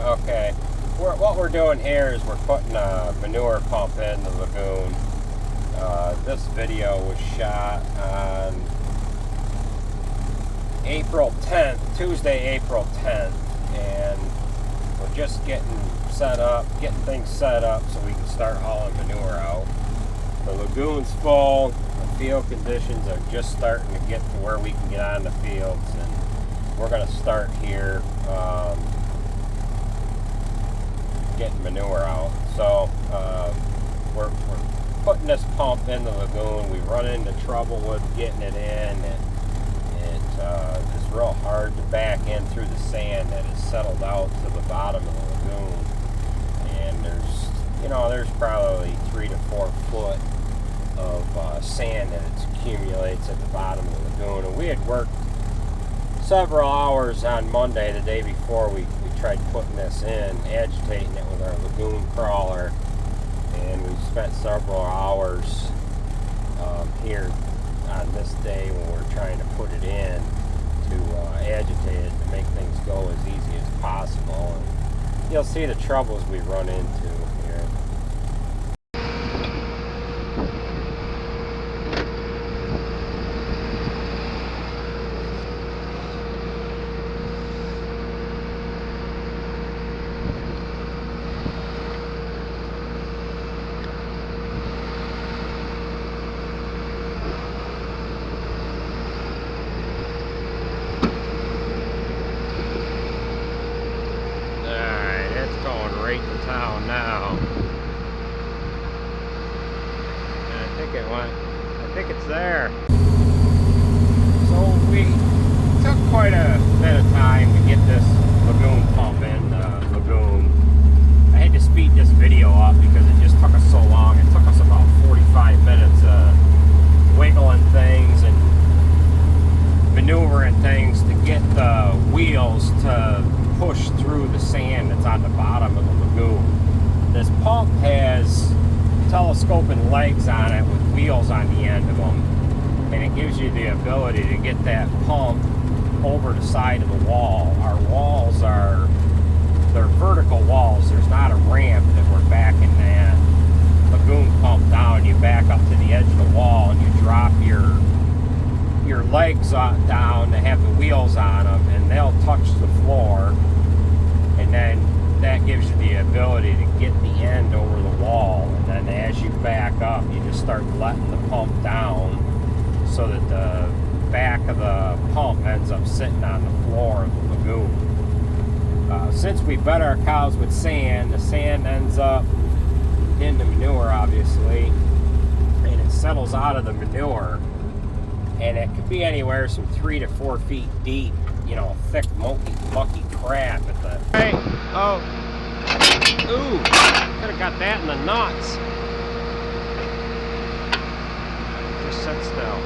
Okay. What we're doing here is we're putting a manure pump in the lagoon. This video was shot on April 10th, Tuesday, April 10th, and we're just getting things set up so we can start hauling manure out. The lagoon's full. The field conditions are just starting to get to where we can get on the fields, and we're going to start here getting manure out. So we're putting this pump in the lagoon. We run into trouble with getting it in, and it's real hard to back in through the sand that is settled out to the bottom of the lagoon. And there's probably 3 to 4 foot of sand that accumulates at the bottom of the lagoon. And we had worked several hours on Monday, the day before we tried putting this in, agitating it with our lagoon crawler, and we spent several hours here on this day when we're trying to put it in to agitate it to make things go as easy as possible. And you'll see the troubles we run into here. Right in town now. And I think it's there. So we took quite a bit of time to get this lagoon pump in the lagoon. I had to speed this video up because it just took us so long. It took us about 45 minutes wiggling things and maneuvering things to get the wheels to push through the sand that's on the bottom of the lagoon. This pump has telescoping legs on it with wheels on the end of them, and it gives you the ability to get that pump over the side of the wall. Our walls they're vertical walls. There's not a ramp that we're backing that lagoon pump down. You back up to the edge of the wall and you drop your legs down to have the wheels on them, and they'll touch the floor, and then that gives you the ability to get the end over the wall. And then as you back up, you just start letting the pump down so that the back of the pump ends up sitting on the floor of the lagoon. Since we bed our cows with sand, the sand ends up in the manure, obviously, and it settles out of the manure. And it could be anywhere from 3 to 4 feet deep, thick, mucky crap at the... Hey, oh, ooh, could have got that in the nuts. Just sit still.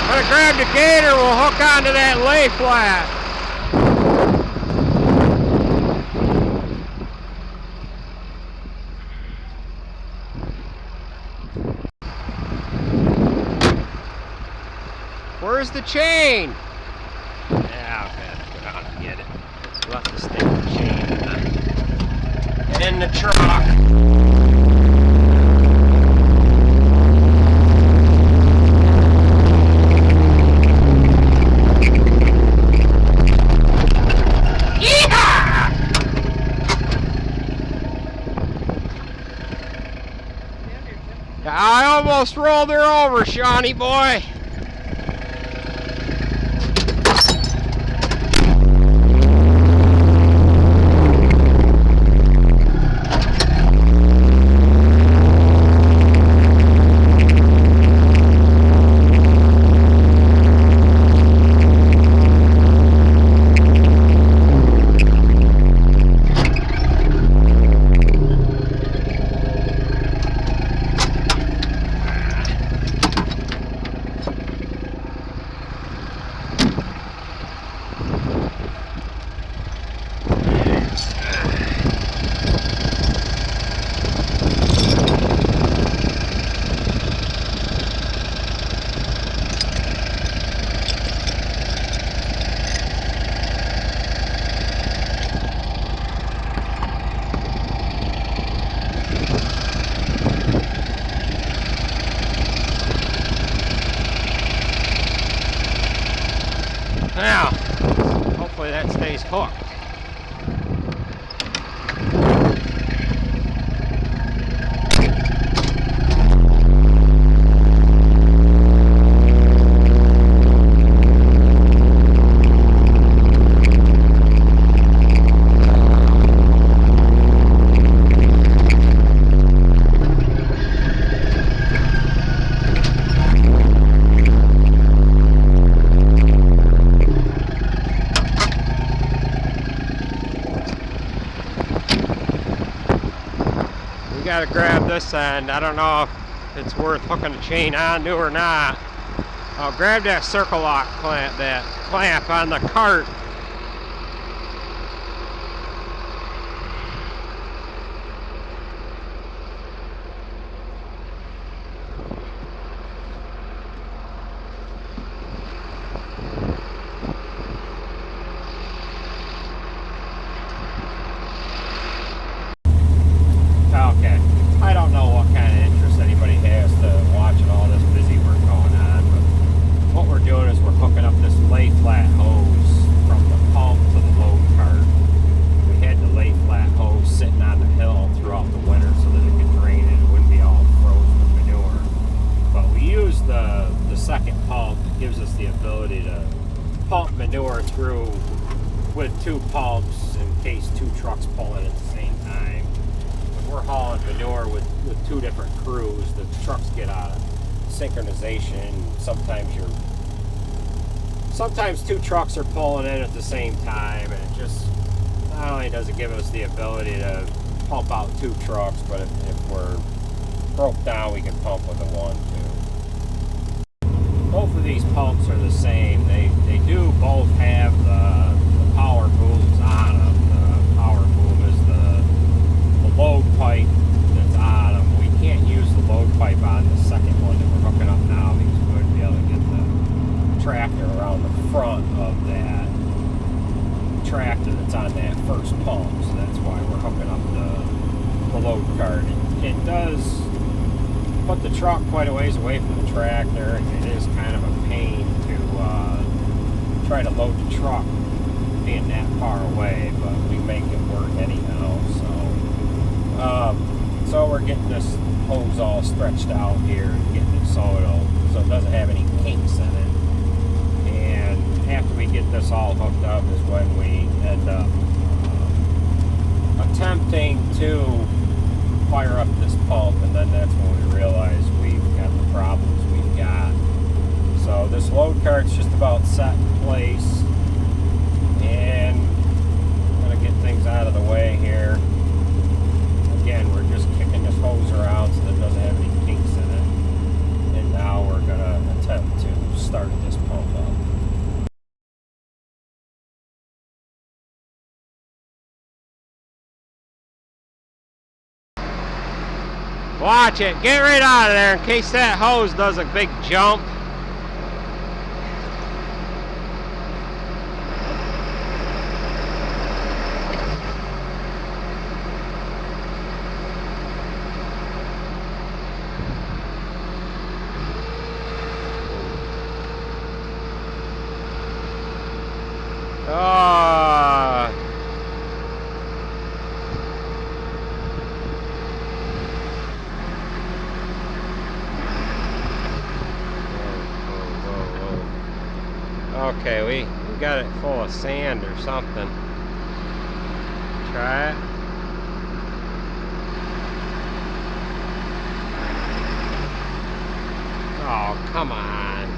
I'm gonna grab the gator, we'll hook onto that lay flat. Where's the chain? Yeah, I've got to go down and get it. Left the stick of the chain in the truck. Yeehaw! I almost rolled her over, Shawnee boy. hooked. Got to grab this end. I don't know if it's worth hooking the chain onto or not. I'll grab that circle lock clamp, that clamp on the cart. Okay, I don't know what kind of interest anybody has to watching all this busy work going on, but what we're doing is we're hooking up this lay flat hose from the pump to the load cart. We had the lay flat hose sitting on the hill throughout the winter so that it could drain and it wouldn't be all frozen with manure. But we use the second pump that gives us the ability to pump manure through with two pumps in case two trucks pull in at the same time. We're hauling manure with two different crews. The trucks get out of synchronization. Sometimes two trucks are pulling in at the same time, and it just not only does it give us the ability to pump out two trucks, but if we're broke down, we can pump with the one too. Both of these pumps are the same. They do both have the power booms on them. The power boom is the load pipe that's on them. We can't use the load pipe on the second one that we're hooking up now because we wouldn't be able to get the tractor around the front of that tractor that's on that first pump. So that's why we're hooking up the load cart. It does put the truck quite a ways away from the tractor. It is kind of a pain to try to load the truck being that far away, but we make it work anyhow. So we're getting this hose all stretched out here and getting it so it doesn't have any kinks in it. And after we get this all hooked up is when we end up attempting to fire up this pump, and then that's when we realize we've got the problems we've got. So this load cart's just about set in place, and I'm going to get things out of the way here. Again, we're just kicking this hose around so that it doesn't have any kinks in it. And now we're going to attempt to start this pump up. Watch it. Get right out of there in case that hose does a big jump. Okay, we got it full of sand or something. Try it. Oh, come on.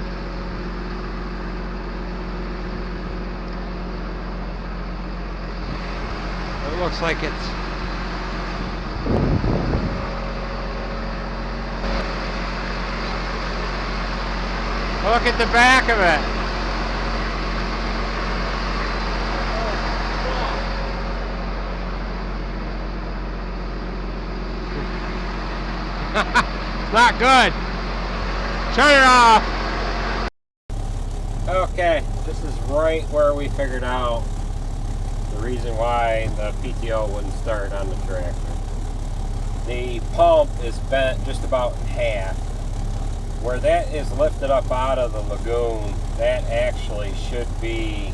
It looks like it's... Look at the back of it. Not good. Turn it off. Okay, this is right where we figured out the reason why the PTO wouldn't start on the tractor. The pump is bent just about in half. Where that is lifted up out of the lagoon, that actually should be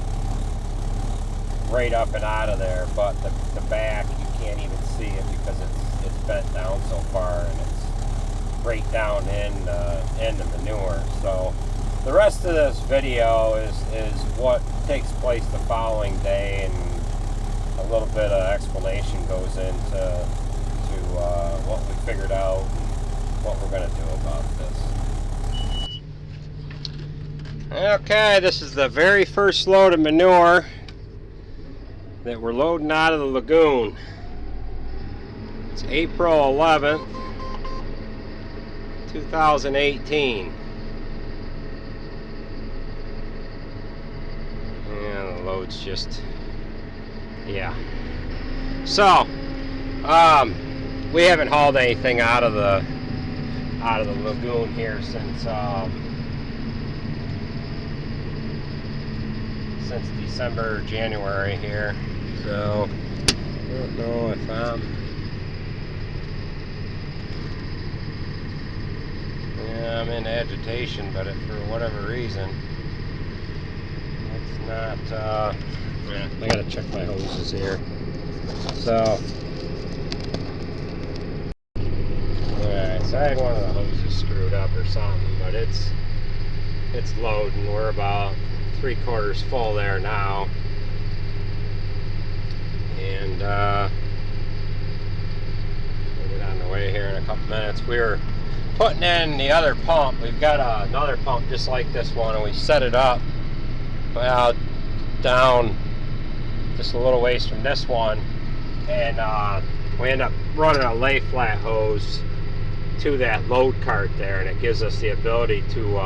right up and out of there, but the back, you can't even see it because it's bent down so far, and it's right down in the manure. So the rest of this video is what takes place the following day, and a little bit of explanation goes into what we figured out and what we're going to do about this. Okay, this is the very first load of manure that we're loading out of the lagoon. It's April 11th, 2018. And the load's just, yeah. So, we haven't hauled anything out of the lagoon here since December, January here. So I don't know if I'm in agitation, but for whatever reason, it's not. I gotta check my hoses here. So, alright, so I had one of the hoses screwed up or something, but it's loading. We're about 3/4 full there now, and we'll get on the way here in a couple minutes. We're putting in the other pump. We've got another pump just like this one, and we set it up down just a little ways from this one, and we end up running a lay flat hose to that load cart there, and it gives us the ability to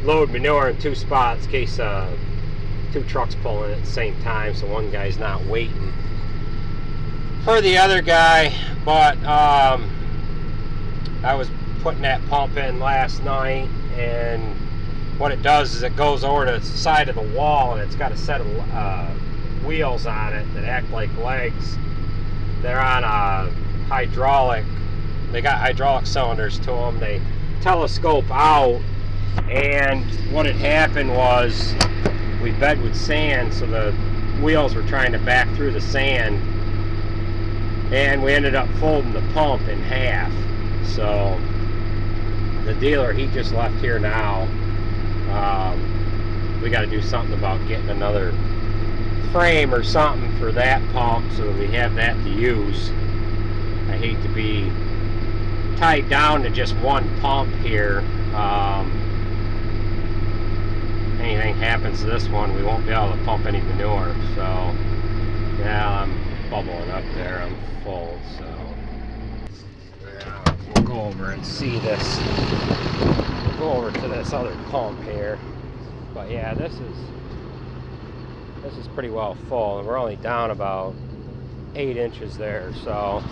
load manure in 2 spots in case 2 trucks pulling at the same time, so one guy's not waiting for the other guy. But I was putting that pump in last night, and what it does is it goes over to the side of the wall, and it's got a set of wheels on it that act like legs. They're on a hydraulic. They got hydraulic cylinders to them. They telescope out, and what had happened was we bed with sand, so the wheels were trying to back through the sand, and we ended up folding the pump in half. So the dealer, he just left here now. We got to do something about getting another frame or something for that pump so that we have that to use. I hate to be tied down to just one pump here. Anything happens to this one, we won't be able to pump any manure. So yeah, I'm bubbling up there. I'm full. So yeah, we'll go over and see this. We'll go over to this other pump here. But yeah, this is pretty well full, and we're only down about 8 inches there. So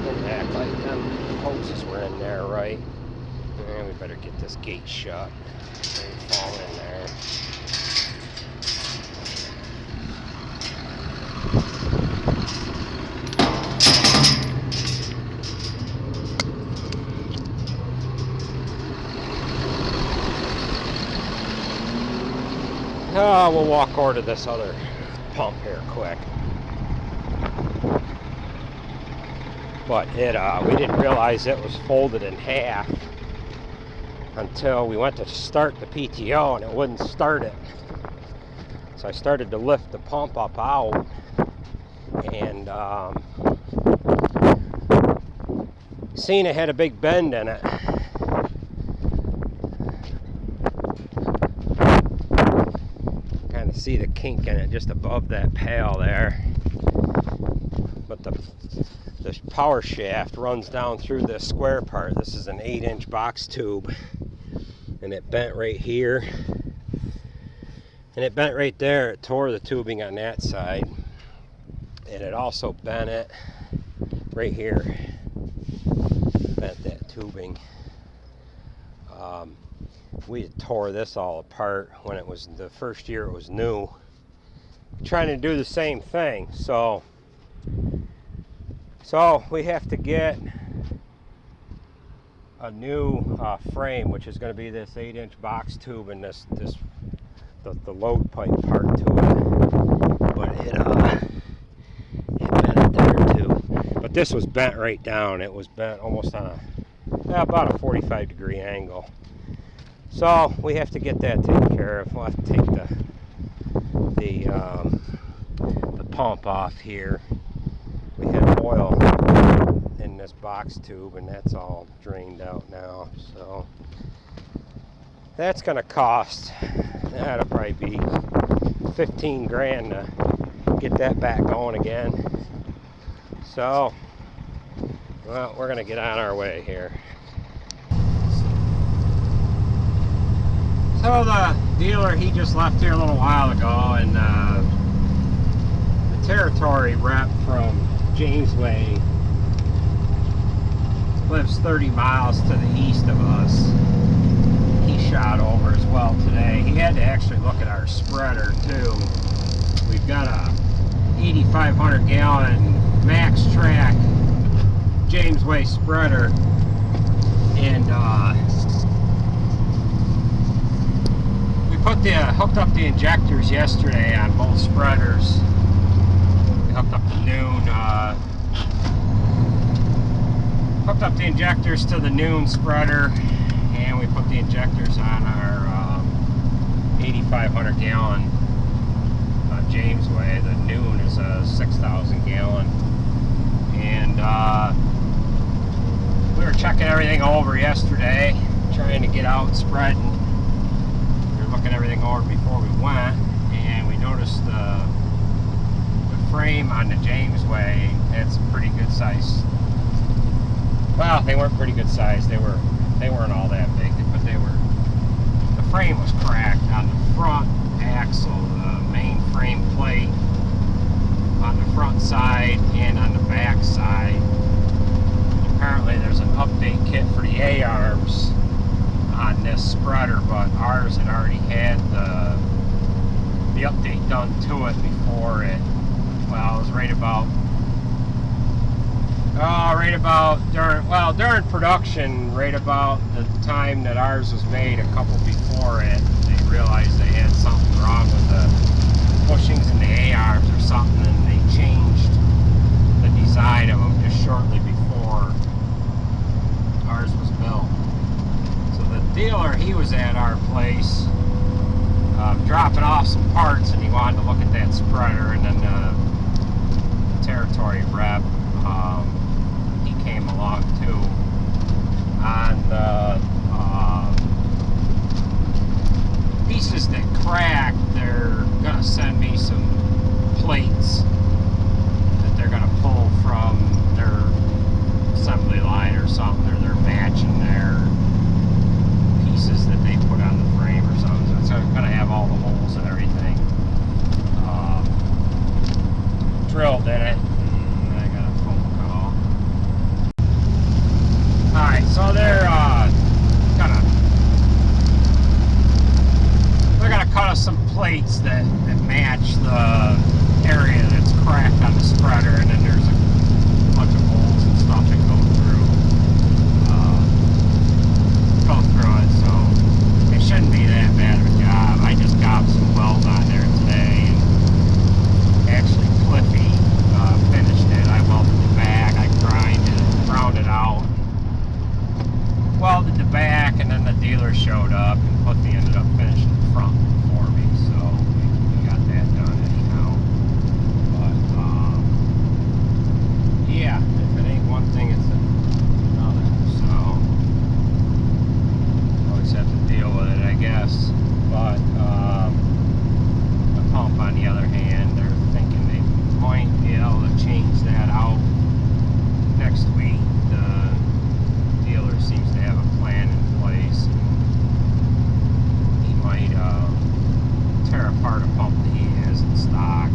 didn't act like them hoses were in there right. And we better get this gate shut. They fall in there. We'll walk over to this other pump here quick. But we didn't realize it was folded in half until we went to start the PTO, and it wouldn't start it. So I started to lift the pump up out, and seen it had a big bend in it. See the kink in it just above that pail there, but the power shaft runs down through this square part. This is an 8-inch box tube, and it bent right here, and it bent right there. It tore the tubing on that side, and it also bent it right here, bent that tubing. We tore this all apart when it was the first year it was new, trying to do the same thing. So we have to get a new frame, which is going to be this 8-inch box tube and the load pipe part to it. But it bent there too. But this was bent right down. It was bent almost on about a 45-degree angle. So we have to get that taken care of. We'll have to take the pump off here. We had oil in this box tube, and that's all drained out now. So that's going to cost, that'll probably be 15 grand to get that back going again. So, well, we're going to get on our way here. So the dealer, he just left here a little while ago, and the territory rep from Jamesway lives 30 miles to the east of us. He shot over as well today. He had to actually look at our spreader too. We've got a 8,500 gallon max track Jamesway spreader, and we hooked up the injectors yesterday on both spreaders. We hooked up the noon, hooked up the injectors to the noon spreader, and we put the injectors on our 8,500 gallon Jamesway. The noon is a 6,000 gallon, and we were checking everything over yesterday, trying to get out spreading. We were looking everything over before we went, and we noticed the frame on the Jamesway had some pretty good size. Well, they weren't pretty good size. They weren't all that big, but the frame was cracked on the front axle, the main frame plate on the front side and on the back side. Apparently there's an update kit for the A-arms on this spreader, but ours had already had the update done to it before it. Well, it was right about during production, right about the time that ours was made, a couple before it, they realized they had something wrong with the bushings in the A-arms or something, and they changed the design of them just shortly before ours was built. So the dealer, he was at our place dropping off some parts, and he wanted to look at that spreader, and then the territory rep, he came along too. On the pieces that cracked, they're gonna send me some plates that they're gonna pull from their assembly line or something, or they're matching their pieces that they put on the frame or something. So it's gonna have all the holes and everything drilled in it. Alright, so they're gonna cut us some plates that match the area that's cracked on the spreader, and then there's a bunch of holes and stuff that go through it, so it shouldn't be that bad of a job. I just got some weld on there today, and actually Cliffy finished it. I welded the back, I ground it out, welded the back, and then the dealer showed up, and Cliffy ended up finishing the front for me, so we got that done anyhow. But yeah, if it ain't one thing, it's another, so always have to deal with it, I guess. But the pump, on the other hand, they're thinking they might be able to change that out next week. The dealer seems to have a plan in place. He might tear apart a pump that he has in stock,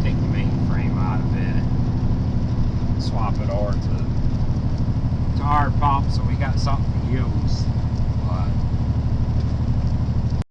take the main frame out of it, swap it over to our pump, so we got something to use.